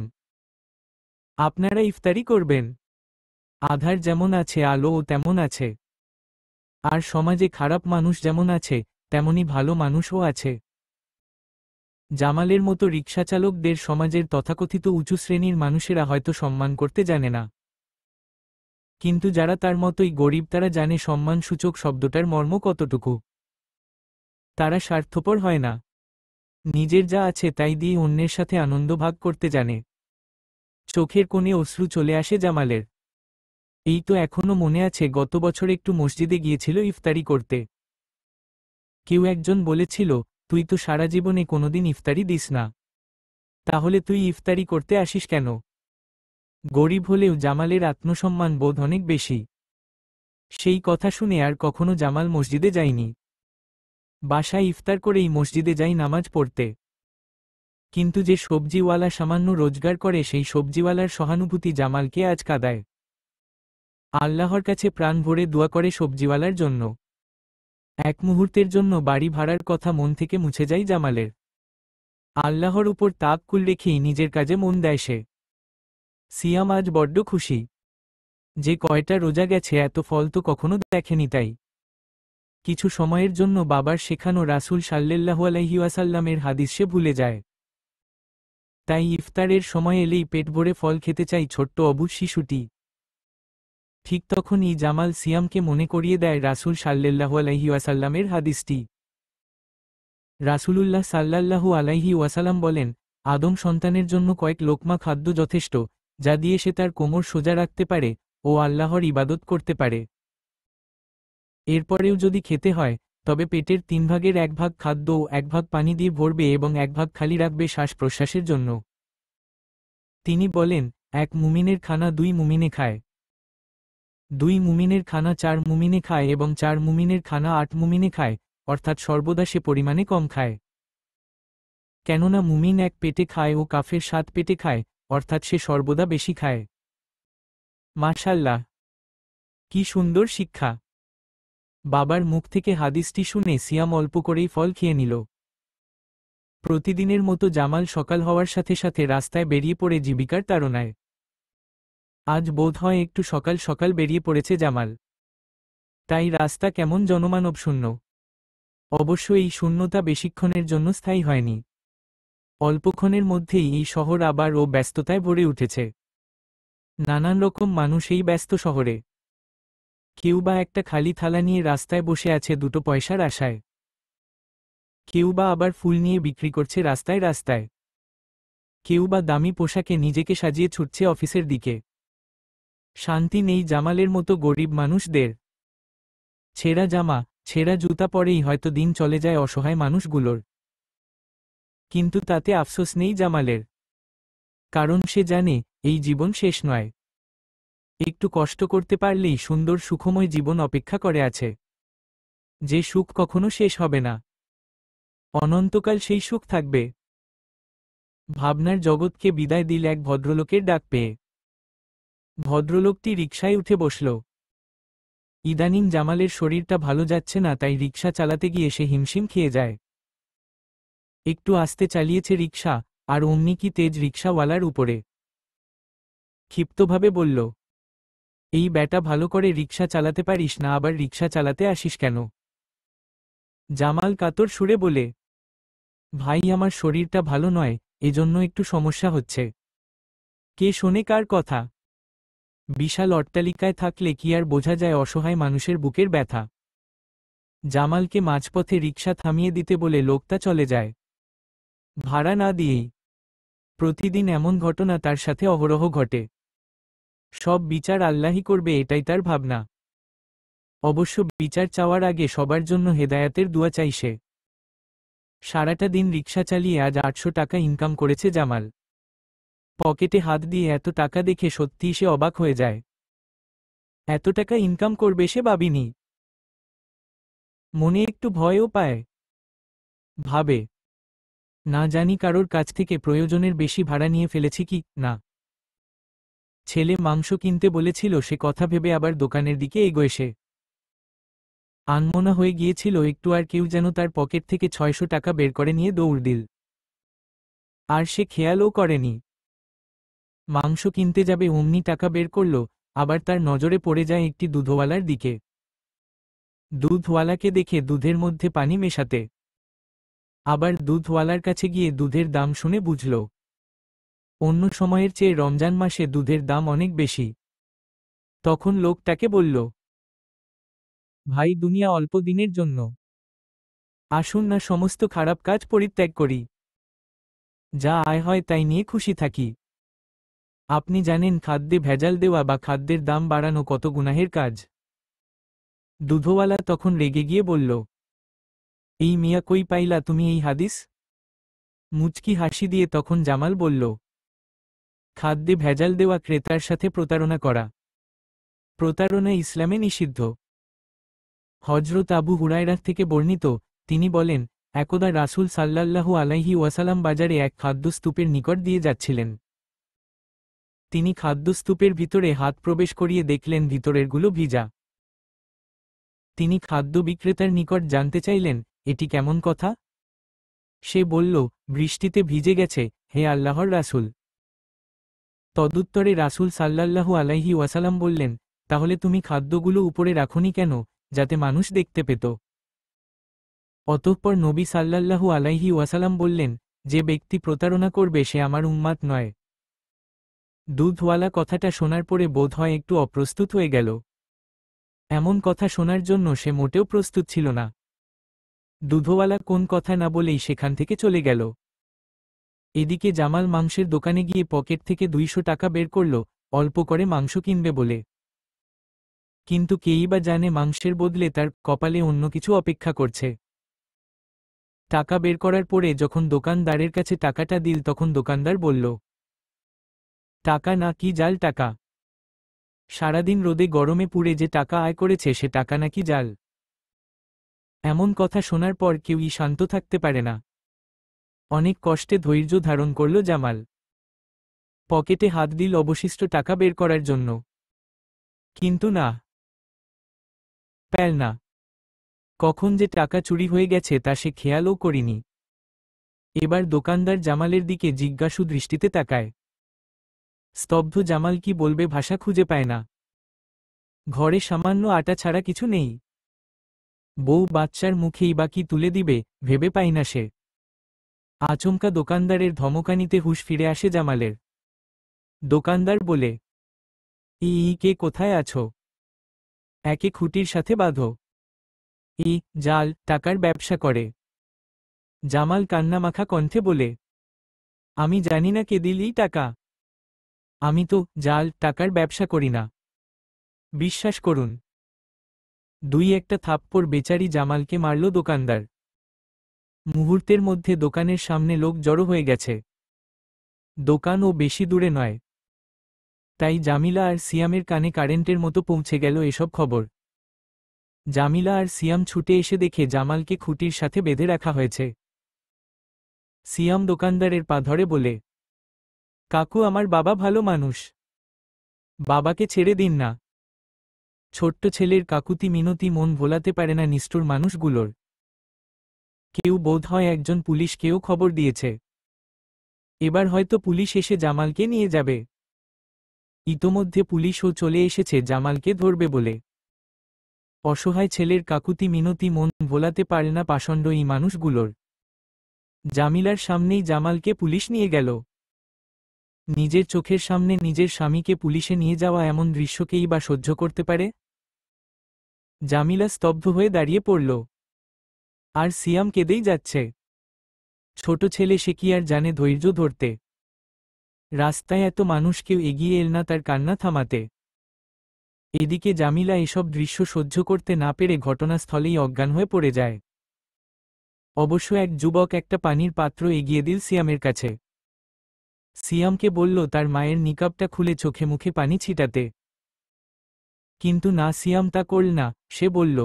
আপনারা ইফতারি করবেন। আধার যেমন আছে আলোও তেমন আছে। আর সমাজে খারাপ মানুষ যেমন আছে তেমনি ভালো মানুষও আছে। জামালের মতো রিকশাচালকদের সমাজের তথাকথিত উঁচু শ্রেণীর মানুষেরা হয়তো সম্মান করতে জানে না, কিন্তু যারা তার মতোই গরিব তারা জানে সম্মানসূচক শব্দটার মর্ম কতটুকু। তারা স্বার্থপর হয় না, নিজের যা আছে তাই দিয়ে অন্যের সাথে আনন্দ ভাগ করতে জানে। চোখের কোণে অশ্রু চলে আসে জামালের। এই তো এখনো মনে আছে, গত বছর একটু মসজিদে গিয়েছিল ইফতারি করতে। কেউ একজন বলেছিল, তুই তো সারা জীবনে কোনোদিন ইফতারি দিস না, তাহলে তুই ইফতারি করতে আসিস কেন? গরিব হলেও জামালের আত্মসম্মান বোধ অনেক বেশি। সেই কথা শুনে আর কখনো জামাল মসজিদে যায়নি। বাসায় ইফতার করেই মসজিদে যাই নামাজ পড়তে। কিন্তু যে সবজিওয়ালা সামান্য রোজগার করে সেই সবজিওয়ালার সহানুভূতি জামালকে আজ কাঁদায়। আল্লাহর কাছে প্রাণ ভরে দোয়া করে সবজিওয়ালার জন্য। এক মুহূর্তের জন্য বাড়ি ভাড়ার কথা মন থেকে মুছে যায় জামালের। আল্লাহর উপর তাওয়াক্কুল রেখেই নিজের কাজে মন দেয় সে। সিয়াম আজ বড্ড খুশি। যে কয়টা রোজা গেছে এত ফল তো কখনো দেখেনি তাই। কিছু সময়ের জন্য বাবার শেখানো রাসূল সাল্লাল্লাহু আলাইহি ওয়াসাল্লামের হাদিস সে ভুলে যায়। তাই ইফতারের সময় এলেই পেট ভরে ফল খেতে চাই ছোট্ট অবুঝ শিশুটি। ঠিক তখনই জামাল সিয়ামকে মনে করিয়ে দেয় রাসূল সাল্লাল্লাহু আলাইহি ওয়াসাল্লামের হাদিসটি। রাসূলুল্লাহ সাল্লাল্লাহু আলাইহি ওয়াসাল্লাম বলেন, আদম সন্তানের জন্য কয়েক লোকমা খাদ্য যথেষ্ট, যা দিয়ে সে তার কোমর সোজা রাখতে পারে ও আল্লাহর ইবাদত করতে পারে। এরপরেও যদি খেতে হয় তবে পেটের 3 ভাগের 1 ভাগ খাদ্য ও 1 ভাগ পানি দিয়ে ভরবে এবং 1 ভাগ খালি রাখবে শ্বাস প্রশ্বাসের জন্য। তিনি বলেন, 1 মুমিনের খানা 2 মুমিনে খায়, 2 মুমিনের খানা 4 মুমিনে খায় এবং 4 মুমিনের খানা 8 মুমিনে খায়, অর্থাৎ সর্বদা সে পরিমাণে কম খায়। কেননা মুমিন 1 পেটে খায় ও কাফের 7 পেটে খায়, অর্থাৎ সে সর্বদা বেশি খায়। মাশাআল্লাহ, কি সুন্দর শিক্ষা! বাবার মুখ থেকে হাদিসটি শুনে সিয়াম অল্প করেই ফল খেয়ে নিল। প্রতিদিনের মতো জামাল সকাল হওয়ার সাথে সাথে রাস্তায় বেরিয়ে পড়ে জীবিকার তাড়নায়। আজ বোধ হয় একটু সকাল সকাল বেরিয়ে পড়েছে জামাল, তাই রাস্তা কেমন জনমানবশূন্য। অবশ্য এই শূন্যতা বেশিক্ষণের জন্য স্থায়ী হয়নি। অল্পক্ষণের মধ্যেই এই শহর আবার ও ব্যস্ততায় ভরে উঠেছে। নানান রকম মানুষ এই ব্যস্ত শহরে। কেউ বা একটা খালি থালা নিয়ে রাস্তায় বসে আছে 2 পয়সার আশায়। কেউ বা আবার ফুল নিয়ে বিক্রি করছে রাস্তায় রাস্তায়। কেউ বা দামি পোশাকে নিজেকে সাজিয়ে ছুটছে অফিসের দিকে। শান্তি নেই জামালের মতো গরিব মানুষদের। ছেঁড়া জামা, ছেঁড়া জুতা পরেই হয়তো দিন চলে যায় অসহায় মানুষগুলোর। কিন্তু তাতে আফসোস নেই জামালের, কারণ সে জানে এই জীবন শেষ নয়। একটু কষ্ট করতে পারলেই সুন্দর সুখময় জীবন অপেক্ষা করে আছে, যে সুখ কখনো শেষ হবে না, অনন্তকাল সেই সুখ থাকবে। ভাবনার জগৎকে বিদায় দিল এক ভদ্রলোকের ডাক পেয়ে। ভদ্রলোকটি রিকশায় উঠে বসল। ইদানিং জামালের শরীরটা ভালো যাচ্ছে না, তাই রিকশা চালাতে গিয়ে সে হিমশিম খেয়ে যায়। একটু আস্তে চালিয়েছে রিকশা, আর অমনি কি তেজ রিকশাওয়ালার উপরে। ক্ষিপ্তভাবে বলল, এই ব্যাটা ভালো করে রিকশা চালাতে পারিস না, আবার রিকশা চালাতে আসিস কেন? জামাল কাতর সুরে বলে, ভাই আমার শরীরটা ভালো নয়, এজন্য একটু সমস্যা হচ্ছে। কে শোনে কার কথা? বিশাল অট্টালিকায় থাকলে কি আর বোঝা যায় অসহায় মানুষের বুকের ব্যথা? জামালকে মাঝপথে রিকশা থামিয়ে দিতে বলে লোকটা চলে যায়, ভাড়া না দিয়েই। প্রতিদিন এমন ঘটনা তার সাথে অহরহ ঘটে। সব বিচার আল্লাহই করবে এটাই তার ভাবনা। অবশ্য বিচার চাওয়ার আগে সবার জন্য হেদায়াতের দুয়া চাই সে। সারাটা দিন রিকশা চালিয়ে আজ 800 টাকা ইনকাম করেছে জামাল। পকেটে হাত দিয়ে এত টাকা দেখে সত্যিই সে অবাক হয়ে যায়। এত টাকা ইনকাম করবে সে ভাবেনি। মনে একটু ভয়ও পায়। ভাবে, না জানি কারোর কাছ থেকে প্রয়োজনের বেশি ভাড়া নিয়ে ফেলেছি কি না। ছেলে মাংস কিনতে বলেছিল, সে কথা ভেবে আবার দোকানের দিকে এগোয় সে। আনমনা হয়ে গিয়েছিল একটু, আর কেউ যেন তার পকেট থেকে ৬০০ টাকা বের করে নিয়ে দৌড় দিল। আর সে খেয়ালও করেনি। মাংস কিনতে যাবে অমনি টাকা বের করল, আবার তার নজরে পড়ে যায় একটি দুধওয়ালার দিকে। দুধওয়ালাকে দেখে দুধের মধ্যে পানি মেশাতে। আবার দুধওয়ালার কাছে গিয়ে দুধের দাম শুনে বুঝল, অন্য সময়ের চেয়ে রমজান মাসে দুধের দাম অনেক বেশি। তখন লোকটাকে বলল, ভাই, দুনিয়া অল্প দিনের জন্য, আসুন না সমস্ত খারাপ কাজ পরিত্যাগ করি, যা আয় হয় তাই নিয়ে খুশি থাকি। আপনি জানেন খাদ্যে ভেজাল দেওয়া বা খাদ্যের দাম বাড়ানো কত গুনাহের কাজ। দুধওয়ালা তখন রেগে গিয়ে বলল, এই মিয়া, কই পাইলা তুমি এই হাদিস? মুচকি হাসি দিয়ে তখন জামাল বলল, খাদ্যে ভেজাল দেওয়া ক্রেতার সাথে প্রতারণা করা। প্রতারণা ইসলামে নিষিদ্ধ। হজরত আবু হুরায়রা থেকে বর্ণিত, তিনি বলেন, একদা রাসূল সাল্লাল্লাহু আলাইহি ওয়াসাল্লাম বাজারে এক খাদ্যস্তূপের নিকট দিয়ে যাচ্ছিলেন। তিনি খাদ্যস্তূপের ভিতরে হাত প্রবেশ করিয়ে দেখলেন ভিতরেরগুলো ভিজা। তিনি খাদ্য বিক্রেতার নিকট জানতে চাইলেন, এটি কেমন কথা? সে বলল, বৃষ্টিতে ভিজে গেছে, হে আল্লাহর রাসূল। তদুত্তরে রাসূল সাল্লাল্লাহু আলাইহি ওয়াসাল্লাম বললেন, তাহলে তুমি খাদ্যগুলো উপরে রাখোনি কেন, যাতে মানুষ দেখতে পেত? অতঃপর নবী সাল্লাল্লাহু আলাইহি ওয়াসাল্লাম বললেন, যে ব্যক্তি প্রতারণা করবে সে আমার উম্মাত নয়। দুধওয়ালা কথাটা শোনার পরে বোধ হয় একটু অপ্রস্তুত হয়ে গেল। এমন কথা শোনার জন্য সে মোটেও প্রস্তুত ছিল না। দুধওয়ালা কোন কথা না বলেই সেখান থেকে চলে গেল। এদিকে জামাল মাংসের দোকানে গিয়ে পকেট থেকে ২০০ টাকা বের করল, অল্প করে মাংস কিনবে বলে। কিন্তু কেই বা জানে মাংসের বদলে তার কপালে অন্য কিছু অপেক্ষা করছে। টাকা বের করার পরে যখন দোকানদারের কাছে টাকাটা দিল, তখন দোকানদার বলল, টাকা না, কি জাল টাকা। সারাদিন রোদে গরমে পুড়ে যে টাকা আয় করেছে সে টাকা নাকি জাল। এমন কথা শোনার পর কেউই শান্ত থাকতে পারে না। অনেক কষ্টে ধৈর্য ধারণ করল জামাল। পকেটে হাত দিল অবশিষ্ট টাকা বের করার জন্য, কিন্তু না, পেল না। কখন যে টাকা চুরি হয়ে গেছে তা সে খেয়ালও করিনি। এবার দোকানদার জামালের দিকে জিজ্ঞাসু দৃষ্টিতে তাকায়। স্তব্ধ জামাল কি বলবে ভাষা খুঁজে পায় না। ঘরে সামান্য আটা ছাড়া কিছু নেই। বউ বাচ্চার মুখেই বা কি তুলে দিবে ভেবে পাই না সে। আচমকা দোকানদারের ধমকানিতে হুঁশ ফিরে আসে জামালের। দোকানদার বলে, কে কোথায় আছো? একে খুঁটির সাথে বাঁধো। জাল টাকার ব্যবসা করে। জামাল কান্নামাখা কণ্ঠে বলে, আমি জানি না কে দিল এই টাকা। আমি তো জাল টাকার ব্যবসা করি না, বিশ্বাস করুন। দুই একটা থাপ্পড় বেচারি জামালকে মারল দোকানদার। মুহূর্তের মধ্যে দোকানের সামনে লোক জড়ো হয়ে গেছে। দোকানও বেশি দূরে নয়। তাই জামিলা আর সিয়ামের কানে কারেন্টের মতো পৌঁছে গেল এসব খবর। জামিলা আর সিয়াম ছুটে এসে দেখে জামালকে খুঁটির সাথে বেঁধে রাখা হয়েছে। সিয়াম দোকানদারের পা ধরে বলে, কাকু, আমার বাবা ভালো মানুষ, বাবাকে ছেড়ে দিন না। ছোট্ট ছেলের কাকুতি মিনতি মন ভোলাতে পারে না নিষ্ঠুর মানুষগুলোর। কেউ বোধ হয় একজন পুলিশকেও খবর দিয়েছে। এবার হয়তো পুলিশ এসে জামালকে নিয়ে যাবে। ইতোমধ্যে পুলিশও চলে এসেছে জামালকে ধরবে বলে। অসহায় ছেলের কাকুতি মিনতি মন ভোলাতে পারে না পাষণ্ড এই মানুষগুলোর। জামিলার সামনেই জামালকে পুলিশ নিয়ে গেল। নিজের চোখের সামনে নিজের স্বামীকে পুলিশে নিয়ে যাওয়া এমন দৃশ্যকেই বা সহ্য করতে পারে? জামিলা স্তব্ধ হয়ে দাঁড়িয়ে পড়ল। আর সিয়াম কেঁদেই যাচ্ছে। ছোট ছেলে, সে কি আর জানে ধৈর্য ধরতে? রাস্তায় এত মানুষ, কেউ এগিয়ে এল না তার কান্না থামাতে। এদিকে জামিলা এসব দৃশ্য সহ্য করতে না পেরে ঘটনাস্থলেই অজ্ঞান হয়ে পড়ে যায়। অবশ্য এক যুবক একটা পানির পাত্র এগিয়ে দিল সিয়ামের কাছে। সিয়ামকে বলল তার মায়ের নিকাবটা খুলে চোখে মুখে পানি ছিটাতে। কিন্তু না, সিয়াম তা করল না। সে বলল,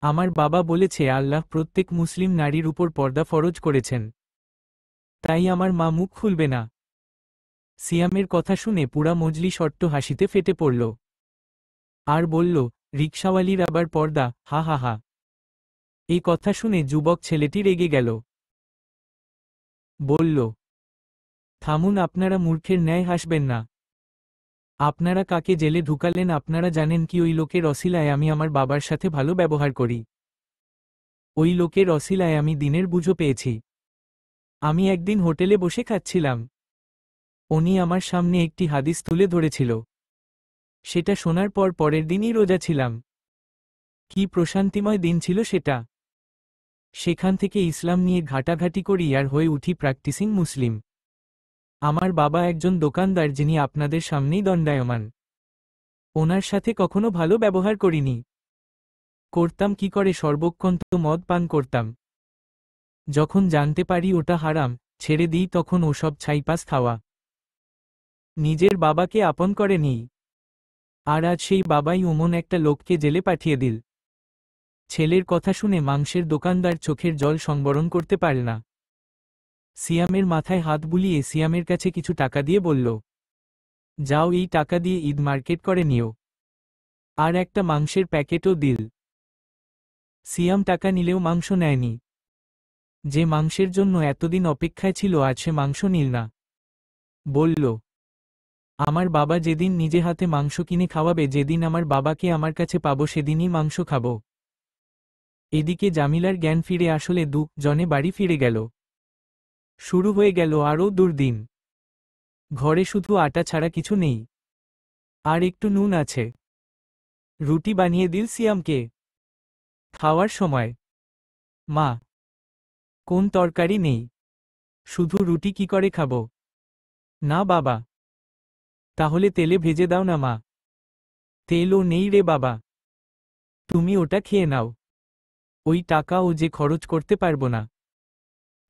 আমার বাবা বলেছে আল্লাহ প্রত্যেক মুসলিম নারীর উপর পর্দা ফরজ করেছেন। তাই আমার মা মুখ খুলবে না। সিয়ামের কথা শুনে পুরা মজলিস অট্ট হাসিতে ফেটে পড়ল। আর বলল, রিকশাওয়ালির আবার পর্দা, হা হা হা। এই কথা শুনে যুবক ছেলেটি রেগে গেল। বলল, থামুন, আপনারা মূর্খের ন্যায় হাসবেন না। আপনারা কাকে জেলে ঢুকালেন আপনারা জানেন কি? ওই লোকের অছিলায় আমি আমার বাবার সাথে ভালো ব্যবহার করি। ওই লোকের অছিলায় আমি দিনের বুঝো পেয়েছি। আমি একদিন হোটেলে বসে খাচ্ছিলাম। উনি আমার সামনে একটি হাদিস তুলে ধরেছিল। সেটা শোনার পর পরের দিনই রোজা ছিলাম। কি প্রশান্তিময় দিন ছিল সেটা। সেখান থেকে ইসলাম নিয়ে ঘাটাঘাটি করি আর হয়ে উঠি প্র্যাকটিসিং মুসলিম। আমার বাবা একজন দোকানদার যিনি আপনাদের সামনেই দণ্ডায়মান। ওনার সাথে কখনো ভালো ব্যবহার করিনি। করতাম কি করে? সর্বক্ষণ তো মদ পান করতাম। যখন জানতে পারি ওটা হারাম, ছেড়ে দিই তখন ওসব ছাইপাস খাওয়া। নিজের বাবাকে আপন করে নিই। আর আজ সেই বাবাই ওমন একটা লোককে জেলে পাঠিয়ে দিল। ছেলের কথা শুনে মাংসের দোকানদার চোখের জল সংবরণ করতে পারে না। সিয়ামের মাথায় হাত বুলিয়ে সিয়ামের কাছে কিছু টাকা দিয়ে বলল, যাও এই টাকা দিয়ে ঈদ মার্কেট করে নিও। আর একটা মাংসের প্যাকেটও দিল। সিয়াম টাকা নিলেও মাংস নেয়নি। যে মাংসের জন্য এতদিন অপেক্ষায় ছিল আজ সে মাংস নিল না। বলল, আমার বাবা যেদিন নিজে হাতে মাংস কিনে খাওয়াবে, যেদিন আমার বাবাকে আমার কাছে পাবো সেদিনই মাংস খাবো। এদিকে জামিলার জ্ঞান ফিরে আসলে জনে বাড়ি ফিরে গেল। শুরু হয়ে গেল আরও দুর্দিন। ঘরে শুধু আটা ছাড়া কিছু নেই। আর একটু নুন আছে। রুটি বানিয়ে দিল সিয়ামকে। খাওয়ার সময়, মা, কোন তরকারি নেই? শুধু রুটি কি করে খাবো? না বাবা। তাহলে তেলে ভেজে দাও না মা। তেলও নেই রে বাবা। তুমি ওটা খেয়ে নাও। ওই টাকা ও যে খরচ করতে পারবো না।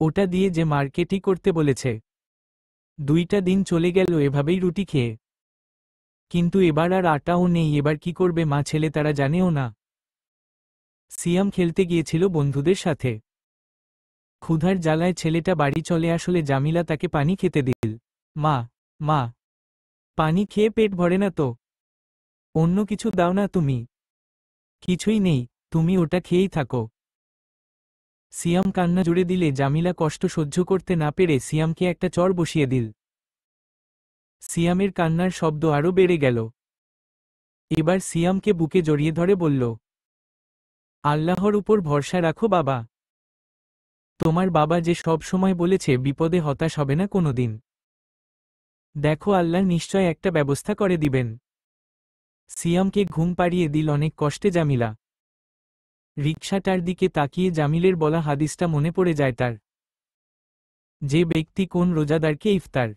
ওটা দিয়ে যে মার্কেটই করতে বলেছে। 2টা দিন চলে গেল এভাবেই রুটি খেয়ে। কিন্তু এবার আর আটাও নেই। এবার কি করবে মা ছেলে তারা জানেও না। সিয়াম খেলতে গিয়েছিল বন্ধুদের সাথে। ক্ষুধার জ্বালায় ছেলেটা বাড়ি চলে আসলে জামিলা তাকে পানি খেতে দিল। মা, মা, পানি খেয়ে পেট ভরে না তো? অন্য কিছু দাও না তুমি? কিছুই নেই, তুমি ওটা খেয়েই থাকো। সিয়াম কান্না জুড়ে দিলে জামিলা কষ্ট সহ্য করতে না পেরে সিয়ামকে একটা চড় বসিয়ে দিল। সিয়ামের কান্নার শব্দ আরও বেড়ে গেল। এবার সিয়ামকে বুকে জড়িয়ে ধরে বলল, আল্লাহর উপর ভরসা রাখো বাবা। তোমার বাবা যে সব সময় বলেছে বিপদে হতাশ হবে না কোনোদিন। দেখো আল্লাহ নিশ্চয় একটা ব্যবস্থা করে দিবেন। সিয়ামকে ঘুম পাড়িয়ে দিল অনেক কষ্টে জামিলা। রিকশাটার দিকে তাকিয়ে জামিলের বলা হাদিসটা মনে পড়ে যায় তার। যে ব্যক্তি কোন রোজাদারকে ইফতার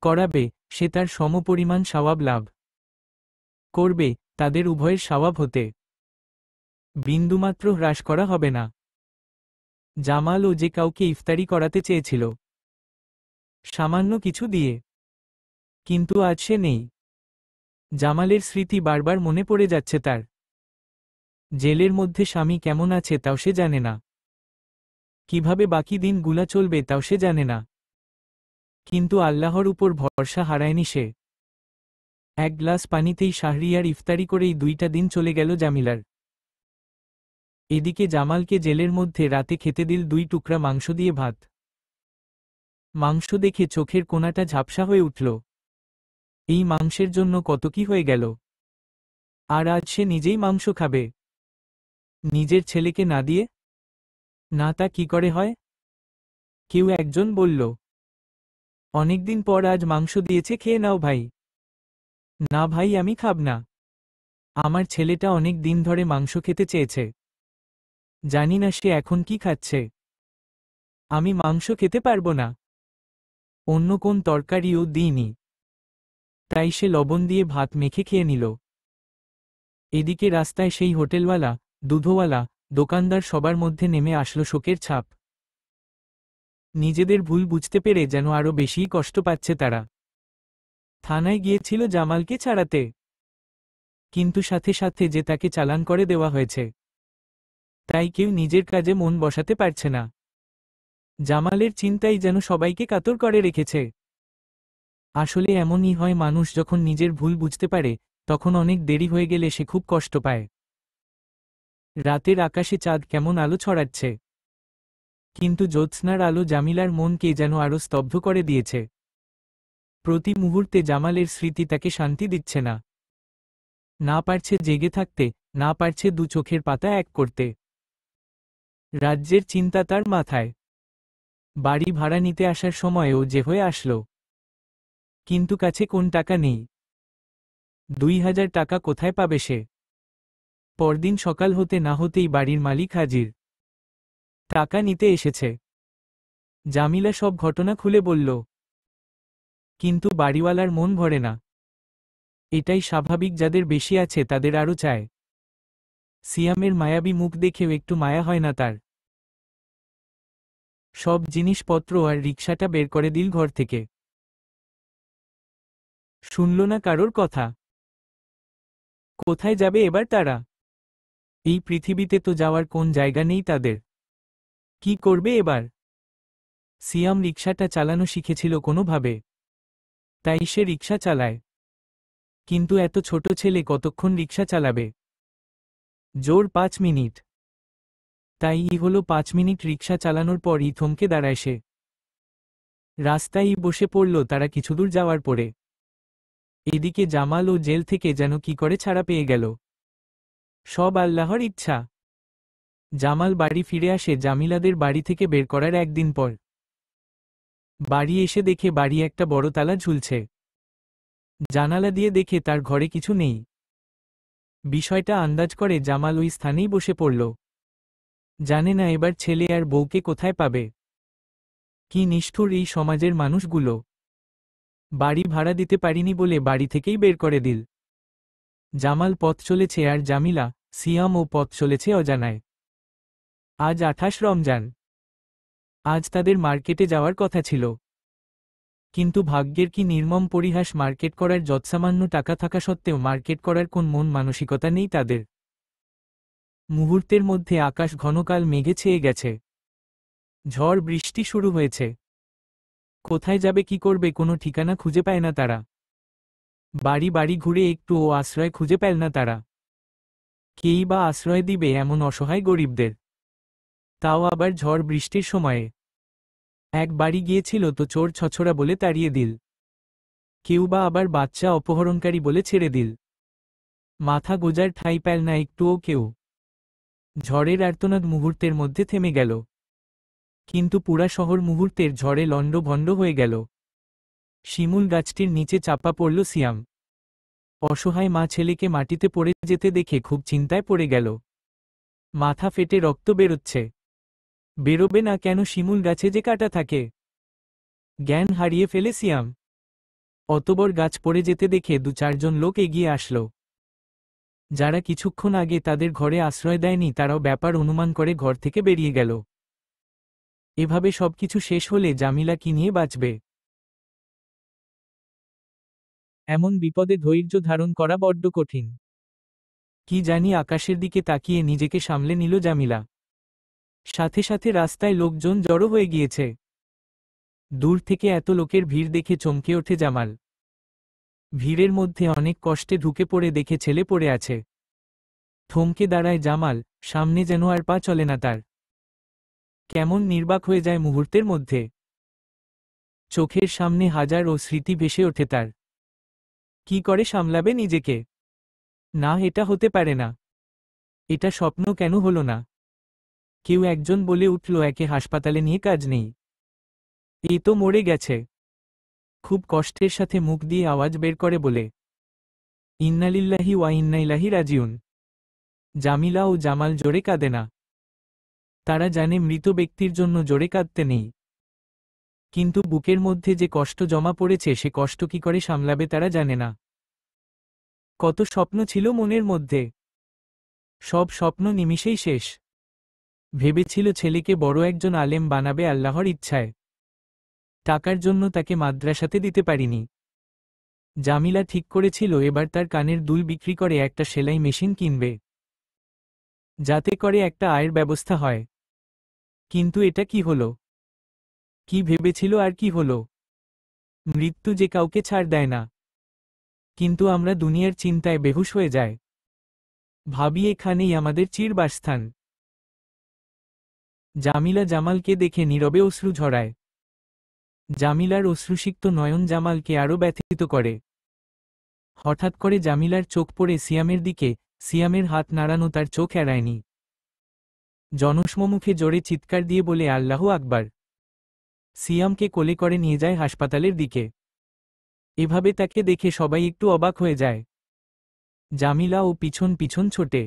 করাবে সে তার সমপরিমাণ সওয়াব লাভ করবে, তাদের উভয়ের সওয়াব হতে বিন্দুমাত্র হ্রাস করা হবে না। জামালও যে কাউকে ইফতারি করাতে চেয়েছিল সামান্য কিছু দিয়ে, কিন্তু আজ সে নেই। জামালের স্মৃতি বারবার মনে পড়ে যাচ্ছে তার। জেলের মধ্যে স্বামী কেমন আছে তাও সে জানে না। কিভাবে বাকি দিনগুলা চলবে তাও সে জানে না। কিন্তু আল্লাহর উপর ভরসা হারায়নি সে। এক গ্লাস পানিতেই শাহরিয়ার ইফতারি করেই 2টা দিন চলে গেল জামিলার। এদিকে জামালকে জেলের মধ্যে রাতে খেতে দিল 2 টুকরা মাংস দিয়ে ভাত। মাংস দেখে চোখের কোণাটা ঝাপসা হয়ে উঠল। এই মাংসের জন্য কত কি হয়ে গেল। আর আজ সে নিজেই মাংস খাবে, নিজের ছেলেকে না দিয়ে। না তা কি করে হয়? কেউ একজন বলল, অনেকদিন পর আজ মাংস দিয়েছে, খেয়ে নাও ভাই। না ভাই আমি খাব না। আমার ছেলেটা অনেক দিন ধরে মাংস খেতে চেয়েছে। জানি না সে এখন কি খাচ্ছে। আমি মাংস খেতে পারবো না। অন্য কোন তরকারিও দিইনি। তাই সে লবণ দিয়ে ভাত মেখে খেয়ে নিল। এদিকে রাস্তায় সেই হোটেলওয়ালা, দুধওয়ালা, দোকানদার সবার মধ্যে নেমে আসলো শোকের ছাপ। নিজেদের ভুল বুঝতে পেরে যেন আরো বেশিই কষ্ট পাচ্ছে তারা। থানায় গিয়েছিল জামালকে ছাড়াতে, কিন্তু সাথে সাথে যে তাকে চালান করে দেওয়া হয়েছে। তাই কেউ নিজের কাজে মন বসাতে পারছে না। জামালের চিন্তাই যেন সবাইকে কাতর করে রেখেছে। আসলে এমনই হয়, মানুষ যখন নিজের ভুল বুঝতে পারে তখন অনেক দেরি হয়ে গেলে সে খুব কষ্ট পায়। রাতের আকাশে চাঁদ কেমন আলো ছড়াচ্ছে, কিন্তু জ্যোৎস্নার আলো জামিলার মনকে যেন আরো স্তব্ধ করে দিয়েছে। প্রতি মুহূর্তে জামালের স্মৃতি তাকে শান্তি দিচ্ছে না। না পারছে জেগে থাকতে, না পারছে দু চোখের পাতা এক করতে। রাজ্যের চিন্তা তার মাথায়। বাড়ি ভাড়া নিতে আসার সময়ও যে হয়ে আসলো, কিন্তু কাছে কোন টাকা নেই। 2000 টাকা কোথায় পাবে সে? পরদিন সকাল হতে না হতেই বাড়ির মালিক হাজির। টাকা নিতে এসেছে। জামিলা সব ঘটনা খুলে বলল, কিন্তু বাড়িওয়ালার মন ভরে না। এটাই স্বাভাবিক, যাদের বেশি আছে তাদের আরও চায়। সিয়ামের মায়াবী মুখ দেখেও একটু মায়া হয় না তার। সব জিনিসপত্র আর রিকশাটা বের করে দিল ঘর থেকে। শুনল না কারোর কথা। কোথায় যাবে এবার তারা? এই পৃথিবীতে তো যাওয়ার কোন জায়গা নেই তাদের। কি করবে এবার? সিয়াম রিকশাটা চালানো শিখেছিল কোনোভাবে, তাই সে রিকশা চালায়। কিন্তু এত ছোট ছেলে কতক্ষণ রিকশা চালাবে? জোর 5 মিনিট। তাই হলো 5 মিনিট রিকশা চালানোর পরই থমকে দাঁড়ায় সে। রাস্তায় বসে পড়ল তারা কিছুদূর যাওয়ার পরে। এদিকে জামাল ও জেল থেকে যেন কি করে ছাড়া পেয়ে গেল। সব আল্লাহর ইচ্ছা। জামাল বাড়ি ফিরে আসে জামিলাদের বাড়ি থেকে বের করার একদিন পর। বাড়ি এসে দেখে বাড়ি একটা বড় তালা ঝুলছে। জানালা দিয়ে দেখে তার ঘরে কিছু নেই। বিষয়টা আন্দাজ করে জামাল ওই স্থানেই বসে পড়ল। জানে না এবার ছেলে আর বউকে কোথায় পাবে। কি নিষ্ঠুর এই সমাজের মানুষগুলো। বাড়ি ভাড়া দিতে পারিনি বলে বাড়ি থেকেই বের করে দিল। জামাল পথ চলেছে আর জামিলা, সিয়াম ও পথ চলেছে অজানায়। আজ 28 রমজান। আজ তাদের মার্কেটে যাওয়ার কথা ছিল, কিন্তু ভাগ্যের কি নির্মম পরিহাস, মার্কেট করার যৎসামান্য টাকা থাকা সত্ত্বেও মার্কেট করার কোন মন মানসিকতা নেই তাদের। মুহূর্তের মধ্যে আকাশ ঘনকাল মেঘে ছেয়ে গেছে। ঝড় বৃষ্টি শুরু হয়েছে। কোথায় যাবে, কি করবে, কোনো ঠিকানা খুঁজে পায় না তারা। বাড়ি বাড়ি ঘুরে একটুও আশ্রয় খুঁজে পেল না তারা। কেই বা আশ্রয় দিবে এমন অসহায় গরিবদের? তাও আবার ঝড় বৃষ্টির সময়ে। এক বাড়ি গিয়েছিল তো চোর ছছড়া বলে তাড়িয়ে দিল। কেউ বা আবার বাচ্চা অপহরণকারী বলে ছেড়ে দিল। মাথা গোজার ঠাঁই পেল না একটুও কেউ। ঝড়ের আর্তনাদ মুহূর্তের মধ্যে থেমে গেল। কিন্তু পুরা শহর মুহূর্তের ঝড়ে লণ্ডভণ্ড হয়ে গেল। শিমুল গাছটির নিচে চাপা পড়ল সিয়াম। অসহায় মা ছেলেকে মাটিতে পড়ে যেতে দেখে খুব চিন্তায় পড়ে গেল। মাথা ফেটে রক্ত বেরোচ্ছে। বেরোবে না কেন, শিমুল গাছে যে কাটা থাকে। জ্ঞান হারিয়ে ফেলে সিয়াম। অতবর গাছ পড়ে যেতে দেখে 2-4 জন লোক এগিয়ে আসলো। যারা কিছুক্ষণ আগে তাদের ঘরে আশ্রয় দেয়নি তারাও ব্যাপার অনুমান করে ঘর থেকে বেরিয়ে গেল। এভাবে সবকিছু শেষ হলে জামিলা কি নিয়ে বাঁচবে? এমন বিপদে ধৈর্য ধারণ করা বড্ড কঠিন। কি জানি আকাশের দিকে তাকিয়ে নিজেকে সামলে নিল জামিলা। সাথে সাথে রাস্তায় লোকজন জড়ো হয়ে গিয়েছে। দূর থেকে এত লোকের ভিড় দেখে চমকে ওঠে জামাল। ভিড়ের মধ্যে অনেক কষ্টে ঢুকে পড়ে দেখে ছেলে পড়ে আছে। থমকে দাঁড়ায় জামাল, সামনে যেন আর পা চলে না তার। কেমন নির্বাক হয়ে যায় মুহূর্তের মধ্যে। চোখের সামনে হাজার ও স্মৃতি ভেসে ওঠে তার। কি করে সামলাবে নিজেকে? না, এটা হতে পারে না। এটা স্বপ্ন কেন হলো না? কেউ একজন বলে উঠল, একে হাসপাতালে নিয়ে কাজ নেই, এ তো মরে গেছে। খুব কষ্টের সাথে মুখ দিয়ে আওয়াজ বের করে বলে, ইন্নালিল্লাহি ওয়া ইন্না ইলাইহি রাজিউন। জামিলা ও জামাল জোরে কাঁদে না। তারা জানে মৃত ব্যক্তির জন্য জোরে কাঁদতে নেই। কিন্তু বুকের মধ্যে যে কষ্ট জমা পড়েছে সে কষ্ট কি করে সামলাবে তারা জানে না। কত স্বপ্ন ছিল মনের মধ্যে। সব স্বপ্ন নিমিষেই শেষ। ভেবেছিল ছেলেকে বড় একজন আলেম বানাবে আল্লাহর ইচ্ছায়। টাকার জন্য তাকে মাদ্রাসাতে দিতে পারিনি। জামিলা ঠিক করেছিল এবার তার কানের দুল বিক্রি করে একটা সেলাই মেশিন কিনবে, যাতে করে একটা আয়ের ব্যবস্থা হয়। কিন্তু এটা কি হলো? কি ভেবেছিল আর কি হলো? মৃত্যু যে কাউকে ছাড় দেয় না, কিন্তু আমরা দুনিয়ার চিন্তায় বেহুশ হয়ে যায়। ভাবি এখানেই আমাদের চিরবাসস্থান। জামিলা জামালকে দেখে নীরবে অশ্রু ঝরায়। জামিলার অশ্রুসিক্ত নয়ন জামালকে আরও ব্যথিত করে। হঠাৎ করে জামিলার চোখ পড়ে সিয়ামের দিকে, সিয়ামের হাত নাড়ানো তার চোখ এড়ায়নি। জনসমুখে জোরে চিৎকার দিয়ে বলে আল্লাহু আকবার। সিয়ামকে কোলে করে নিয়ে যায় হাসপাতালের দিকে। এভাবে তাকে দেখে সবাই একটু অবাক হয়ে যায়। জামিলা ও পিছন পিছন ছোটে,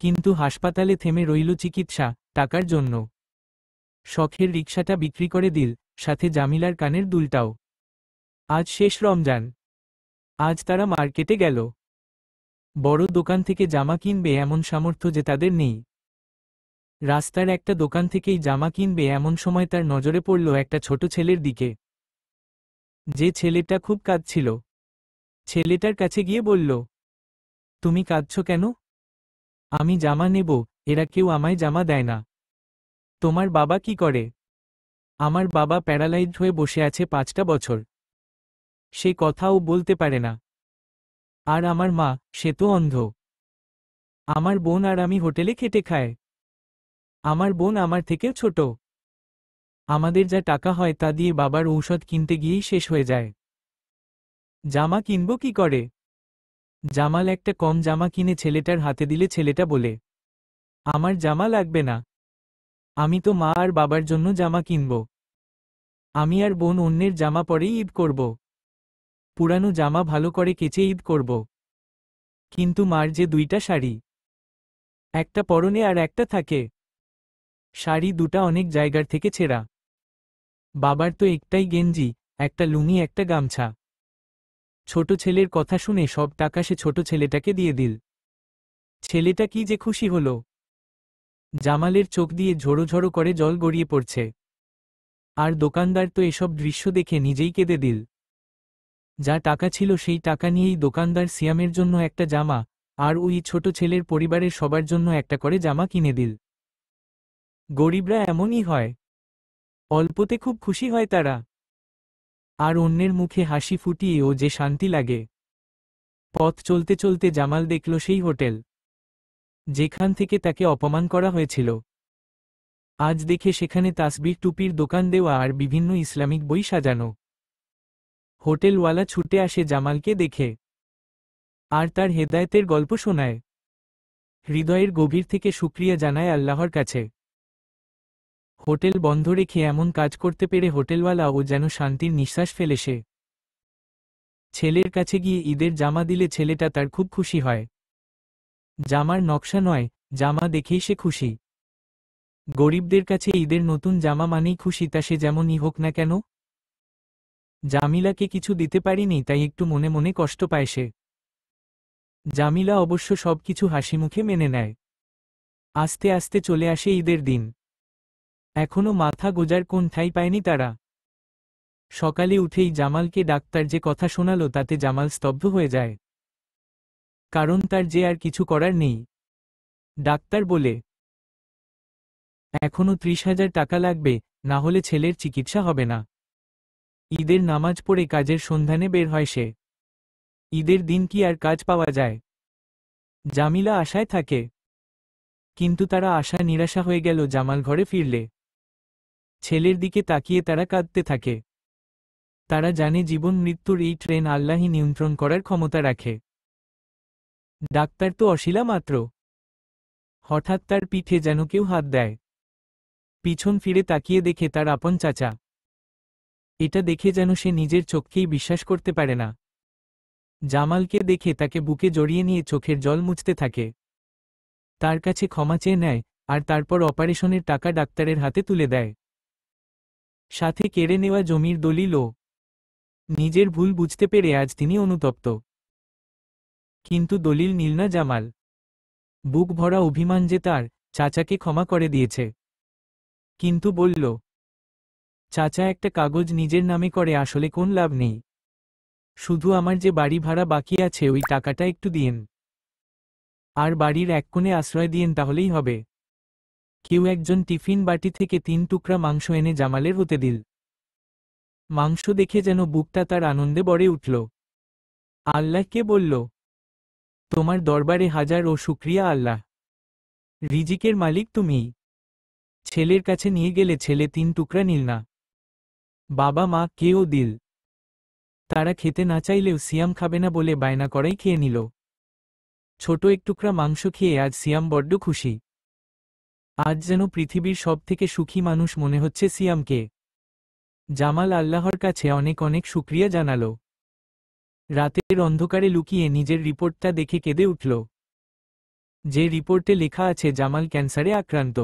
কিন্তু হাসপাতালে থেমে রইল চিকিৎসা, টাকার জন্য। শখের রিকশাটা বিক্রি করে দিল, সাথে জামিলার কানের দুলটাও। আজ শেষ রমজান। আজ তারা মার্কেটে গেল। বড় দোকান থেকে জামা কিনবে এমন সামর্থ্য যে তাদের নেই। রাস্তার একটা দোকান থেকেই জামা কিনবে এমন সময় তার নজরে পড়ল একটা ছোট ছেলের দিকে, যে ছেলেটা খুব কাঁদছিল। ছেলেটার কাছে গিয়ে বলল, তুমি কাঁদছ কেন? আমি জামা নেব, এরা কেউ আমায় জামা দেয় না। তোমার বাবা কি করে? আমার বাবা প্যারালাইজড হয়ে বসে আছে 5টা বছর। সে কথাও বলতে পারে না। আর আমার মা, সে তো অন্ধ। আমার বোন আর আমি হোটেলে খেটে খায়। আমার বোন আমার থেকেও ছোট। আমাদের যা টাকা হয় তা দিয়ে বাবার ঔষধ কিনতে গিয়েই শেষ হয়ে যায়। জামা কিনব কি করে? জামাল একটা কম জামা কিনে ছেলেটার হাতে দিলে ছেলেটা বলে, আমার জামা লাগবে না। আমি তো মা আর বাবার জন্য জামা কিনব। আমি আর বোন অন্যের জামা পরেই ঈদ করব। পুরানো জামা ভালো করে কেচে ঈদ করব। কিন্তু মার যে 2টা শাড়ি, একটা পরনে আর একটা থাকে। শাড়ি দুটা অনেক জায়গার থেকে ছেঁড়া। বাবার তো একটাই গেঞ্জি, একটা লুঙ্গি একটা গামছা। ছোট ছেলের কথা শুনে সব টাকা সে ছোট ছেলেটাকে দিয়ে দিল। ছেলেটা কি যে খুশি হলো। জামালের চোখ দিয়ে ঝোড়ো ঝোড়ো করে জল গড়িয়ে পড়ছে। আর দোকানদার তো এসব দৃশ্য দেখে নিজেই কেঁদে দিল। যা টাকা ছিল সেই টাকা নিয়েই দোকানদার সিয়ামের জন্য একটা জামা, আর ওই ছোট ছেলের পরিবারের সবার জন্য একটা করে জামা কিনে দিল। গরিবরা এমনই হয়, অল্পতে খুব খুশি হয় তারা। আর অন্যের মুখে হাসি ফুটিয়ে ও যে শান্তি লাগে। পথ চলতে চলতে জামাল দেখল সেই হোটেল, যেখান থেকে তাকে অপমান করা হয়েছিল। আজ দেখে সেখানে তাসবিহ টুপির দোকান দেওয়া আর বিভিন্ন ইসলামিক বই সাজানো। হোটেলওয়ালা ছুটে আসে জামালকে দেখে, আর তার হেদায়েতের গল্প শোনায়। হৃদয়ের গভীর থেকে শুকরিয়া জানায় আল্লাহর কাছে। হোটেল বন্ধ রেখে এমন কাজ করতে পেরে হোটেলওয়ালা ও যেন শান্তির নিঃশ্বাস ফেলে সে। ছেলের কাছে গিয়ে ঈদের জামা দিলে ছেলেটা তার খুব খুশি হয়। জামার নকশা নয়, জামা দেখেই সে খুশি। গরিবদের কাছে ঈদের নতুন জামা মানেই খুশি, তা সে যেমনই হোক না কেন। জামিলাকে কিছু দিতে পারিনি তাই একটু মনে মনে কষ্ট পায় সে। জামিলা অবশ্য সবকিছু হাসিমুখে মেনে নেয়। আস্তে আস্তে চলে আসে ঈদের দিন। এখনো মাথা গোজার কোন ঠাঁই পায়নি তারা। সকালে উঠেই জামালকে ডাক্তার যে কথা শোনালো তাতে জামাল স্তব্ধ হয়ে যায়। কারণ তার যে আর কিছু করার নেই। ডাক্তার বলে, এখনো 30,000 টাকা লাগবে, না হলে ছেলের চিকিৎসা হবে না। ঈদের নামাজ পড়ে কাজের সন্ধানে বের হয় সে। ঈদের দিন কি আর কাজ পাওয়া যায়? জামিলা আশায় থাকে, কিন্তু তারা আশা নিরাশা হয়ে গেল জামাল ঘরে ফিরলে। ছেলের দিকে তাকিয়ে তারা কাঁদতে থাকে। তারা জানে জীবন মৃত্যুর এই ট্রেন আল্লাহই নিয়ন্ত্রণ করার ক্ষমতা রাখে। ডাক্তার তো অশিলা মাত্র। হঠাৎ তার পিঠে যেন কেউ হাত দেয়। পিছন ফিরে তাকিয়ে দেখে তার আপন চাচা। এটা দেখে যেন সে নিজের চোখকেই বিশ্বাস করতে পারে না। জামালকে দেখে তাকে বুকে জড়িয়ে নিয়ে চোখের জল মুছতে থাকে। তার কাছে ক্ষমা চেয়ে নেয়, আর তারপর অপারেশনের টাকা ডাক্তারের হাতে তুলে দেয়। সাথে কেড়ে নেওয়া জমির দলিলও। নিজের ভুল বুঝতে পেরে আজ তিনি অনুতপ্ত। কিন্তু দলিল নিল না জামাল। বুক ভরা অভিমান যে তার চাচাকে ক্ষমা করে দিয়েছে। কিন্তু বলল, চাচা একটা কাগজ নিজের নামে করে আসলে কোন লাভ নেই। শুধু আমার যে বাড়ি ভাড়া বাকি আছে ওই টাকাটা একটু দিয়েন। আর বাড়ির এক কোণে আশ্রয় দিয়েন, তাহলেই হবে। কেউ একজন টিফিন বাটি থেকে 3 টুকরা মাংস এনে জামালের হতে দিল। মাংস দেখে যেন বুকটা তার আনন্দে ভরে উঠল। আল্লাহকে বলল, তোমার দরবারে হাজার ও শুকরিয়া আল্লাহ। রিজিকের মালিক তুমিই। ছেলের কাছে নিয়ে গেলে ছেলে 3 টুকরা নিল না। বাবা মা কেউ দিল। তারা খেতে না চাইলেও সিয়াম খাবে না বলে বায়না করাই খেয়ে নিল। ছোট এক টুকরা মাংস খেয়ে আজ সিয়াম বড্ড খুশি। আজ যেন পৃথিবীর সবথেকে সুখী মানুষ মনে হচ্ছে সিয়ামকে। জামাল আল্লাহর কাছে অনেক অনেক শুকরিয়া জানালো। রাতের অন্ধকারে লুকিয়ে নিজের রিপোর্টটা দেখে কেঁদে উঠল। যে রিপোর্টে লেখা আছে জামাল ক্যান্সারে আক্রান্ত।